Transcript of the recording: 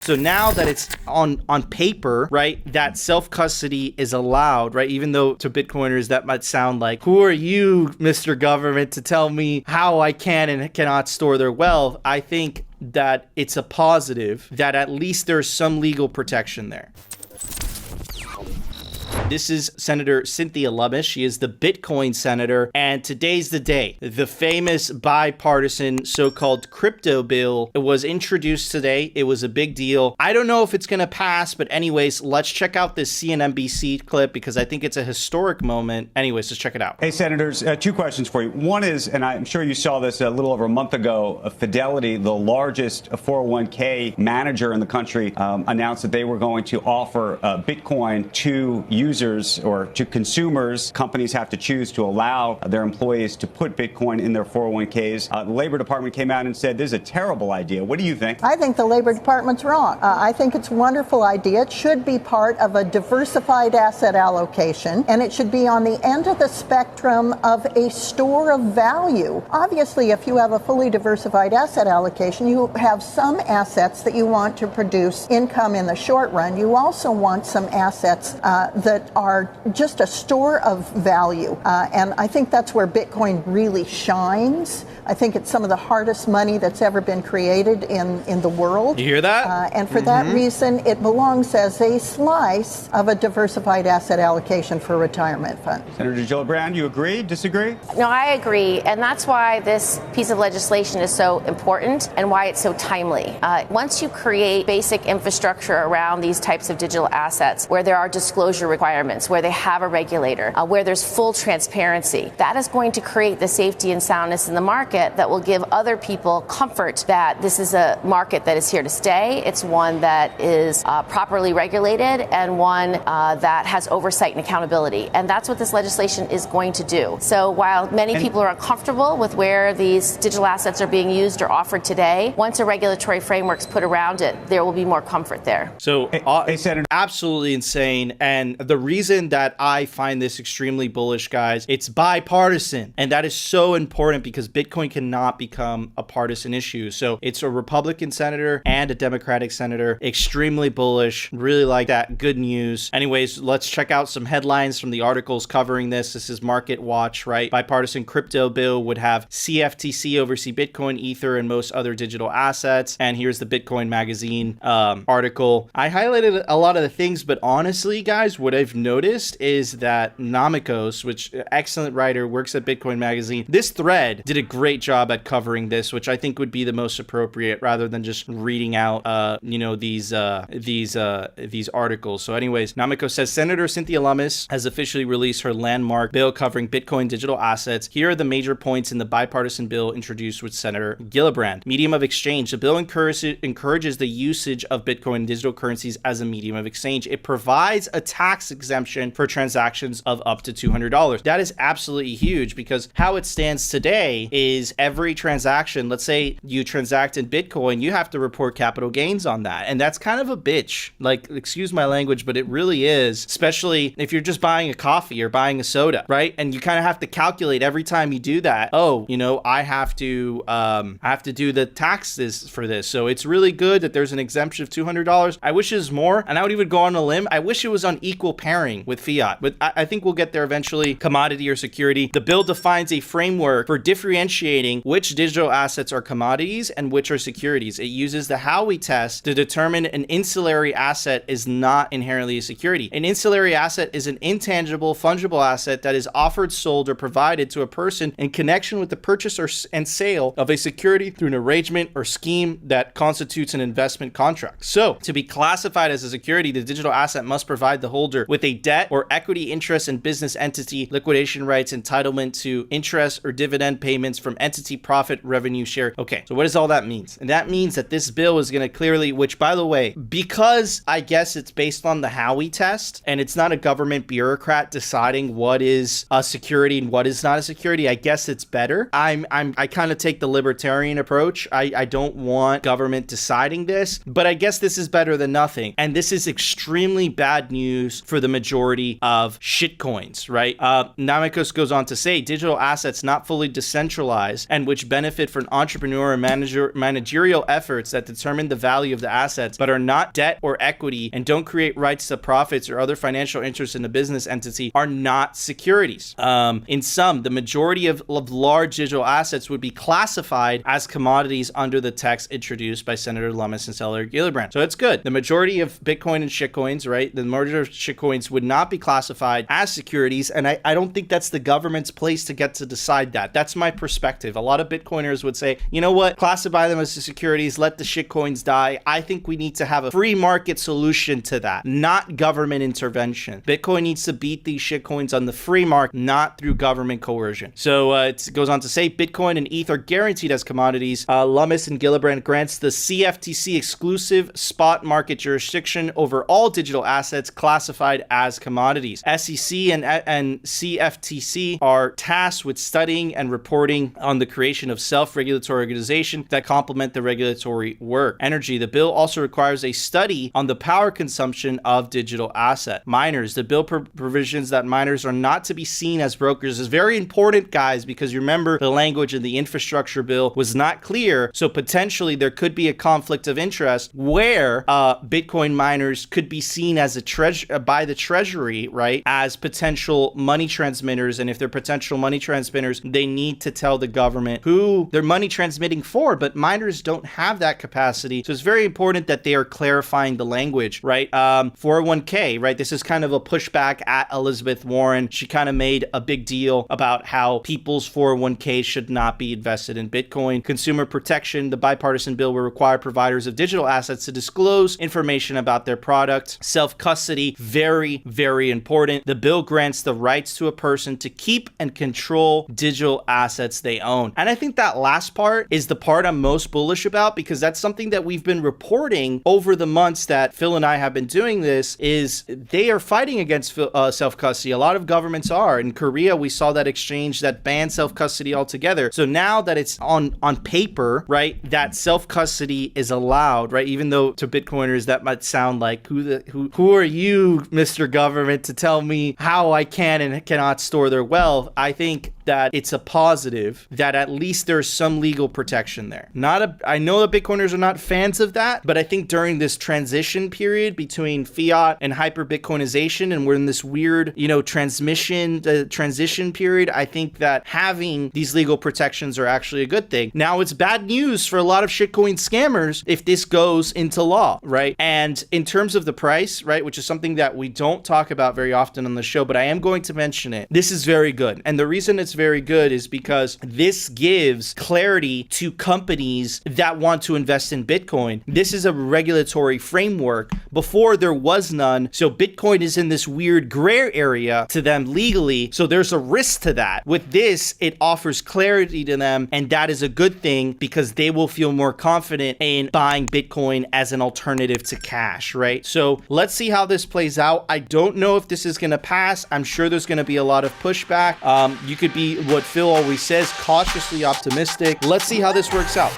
So now that it's on paper, right, that self-custody is allowed, right, even though to Bitcoiners that might sound like, who are you, Mr. Government, to tell me how I can and cannot store their wealth? I think that it's a positive that at least there's some legal protection there. This is Senator Cynthia Lummis. She is the Bitcoin senator, and today's the day. The famous bipartisan so-called crypto bill was introduced today. It was a big deal. I don't know if it's going to pass, but anyways, let's check out this CNBC clip because I think it's a historic moment. Anyways, let's check it out. Hey, Senators, two questions for you. One is, and I'm sure you saw this a little over a month ago, Fidelity, the largest 401k manager in the country, announced that they were going to offer Bitcoin to users or to consumers. Companies have to choose to allow their employees to put Bitcoin in their 401ks. The Labor Department came out and said this is a terrible idea. What do you think? I think the Labor Department's wrong. I think it's a wonderful idea. It should be part of a diversified asset allocation, and it should be on the end of the spectrum of a store of value. Obviously, if you have a fully diversified asset allocation, you have some assets that you want to produce income in the short run. You also want some assets that are just a store of value. And I think that's where Bitcoin really shines. I think it's some of the hardest money that's ever been created in the world. You hear that? And for that reason, it belongs as a slice of a diversified asset allocation for a retirement fund. Senator Gillibrand, you agree, disagree? No, I agree. And that's why this piece of legislation is so important and why it's so timely. Once you create basic infrastructure around these types of digital assets where there are disclosure requirements, where they have a regulator, where there's full transparency, that is going to create the safety and soundness in the market that will give other people comfort that this is a market that is here to stay. It's one that is properly regulated and one that has oversight and accountability. And that's what this legislation is going to do. So while many people are uncomfortable with where these digital assets are being used or offered today, once a regulatory framework's put around it, there will be more comfort there. So absolutely insane. And the reason that I find this extremely bullish, guys, it's bipartisan. And that is so important because Bitcoin cannot become a partisan issue. So it's a Republican senator and a Democratic senator. Extremely bullish. Really like that. Good news. Anyways, let's check out some headlines from the articles covering this. This is Market Watch, right? Bipartisan crypto bill would have CFTC oversee Bitcoin, Ether, and most other digital assets. And here's the Bitcoin magazine article. I highlighted a lot of the things, but honestly, guys, what I've noticed is that Namikos, which excellent writer, works at Bitcoin magazine, this thread did a great job at covering this, which I think would be the most appropriate rather than just reading out these articles. So anyways, Namikos says Senator Cynthia Lummis has officially released her landmark bill covering Bitcoin digital assets. Here are the major points in the bipartisan bill introduced with Senator Gillibrand. Medium of exchange. The bill encourages the usage of Bitcoin and digital currencies as a medium of exchange. It provides a tax exemption for transactions of up to $200. That is absolutely huge because how it stands today is every transaction, let's say you transact in Bitcoin, you have to report capital gains on that. And that's kind of a bitch. Like, excuse my language, but it really is, especially if you're just buying a coffee or buying a soda, right? And you kind of have to calculate every time you do that. Oh, I have to do the taxes for this. So it's really good that there's an exemption of $200. I wish it was more, and I would even go on a limb. I wish it was on equal pairing with fiat, but I think we'll get there eventually. Commodity or security. The bill defines a framework for differentiating which digital assets are commodities and which are securities. It uses the Howey test to determine an ancillary asset is not inherently a security. An ancillary asset is an intangible, fungible asset that is offered, sold, or provided to a person in connection with the purchase and sale of a security through an arrangement or scheme that constitutes an investment contract. So, to be classified as a security, the digital asset must provide the holder with a debt or equity interest in business entity, liquidation rights, entitlement to interest or dividend payments from entity profit revenue share. Okay, so what does all that mean? And that means that this bill is going to clearly, which by the way, because I guess it's based on the Howey test and it's not a government bureaucrat deciding what is a security and what is not a security, I guess it's better. I kind of take the libertarian approach. I don't want government deciding this, but I guess this is better than nothing. And this is extremely bad news for the majority of shitcoins, right? Namikos goes on to say, digital assets not fully decentralized and which benefit from entrepreneur and managerial efforts that determine the value of the assets, but are not debt or equity and don't create rights to profits or other financial interests in the business entity are not securities. In sum, the majority of large digital assets would be classified as commodities under the text introduced by Senator Lummis and Senator Gillibrand. So it's good. The majority of Bitcoin and shitcoins, right? The majority of shitcoins would not be classified as securities. And I don't think that's the government's place to get to decide that. That's my perspective. A lot of Bitcoiners would say, you know what? Classify them as securities. Let the shitcoins die. I think we need to have a free market solution to that, not government intervention. Bitcoin needs to beat these shitcoins on the free market, not through government coercion. So it goes on to say Bitcoin and ETH are guaranteed as commodities. Lummis and Gillibrand grants the CFTC exclusive spot market jurisdiction over all digital assets classified as commodities. SEC and CFTC are tasked with studying and reporting on the creation of self-regulatory organizations that complement the regulatory work. Energy. The bill also requires a study on the power consumption of digital asset. Miners. The bill provisions that miners are not to be seen as brokers is very important, guys, because you remember the language in the infrastructure bill was not clear. So potentially there could be a conflict of interest where Bitcoin miners could be seen as by the Treasury, right, as potential money transmitters. And if they're potential money transmitters, they need to tell the government who they're money transmitting for, but miners don't have that capacity. So it's very important that they are clarifying the language, right? 401k, right? This is kind of a pushback at Elizabeth Warren. She kind of made a big deal about how people's 401k should not be invested in Bitcoin. Consumer protection. The bipartisan bill will require providers of digital assets to disclose information about their product. Self-custody, very, very important. The bill grants the rights to a person to keep and control digital assets they own. And I think that last part is the part I'm most bullish about, because that's something that we've been reporting over the months that Phil and I have been doing this, is they are fighting against self-custody. A lot of governments are. In Korea, we saw that exchange that banned self-custody altogether. So now that it's on paper, right, that self-custody is allowed, right? Even though to Bitcoiners that might sound like, who are you, Mr. Government, to tell me how I can and cannot store their wealth? I think that it's a positive that at least there's some legal protection there. I know that Bitcoiners are not fans of that, but I think during this transition period between fiat and hyper Bitcoinization, and we're in this weird, transition period, I think that having these legal protections are actually a good thing. Now, it's bad news for a lot of shitcoin scammers if this goes into law, right? And in terms of the price, right, which is something that we don't talk about very often on the show, but I am going to mention it. This is very good. And the reason it's very good is because this gives clarity to companies that want to invest in Bitcoin. This is a regulatory framework. Before, there was none. So Bitcoin is in this weird gray area to them legally. So there's a risk to that. With this, it offers clarity to them. And that is a good thing because they will feel more confident in buying Bitcoin as an alternative to cash, right? So let's see how this plays out. I don't know if this is going to pass. I'm sure there's going to be a lot of pushback. You could be what Phil always says, cautiously optimistic. Let's see how this works out.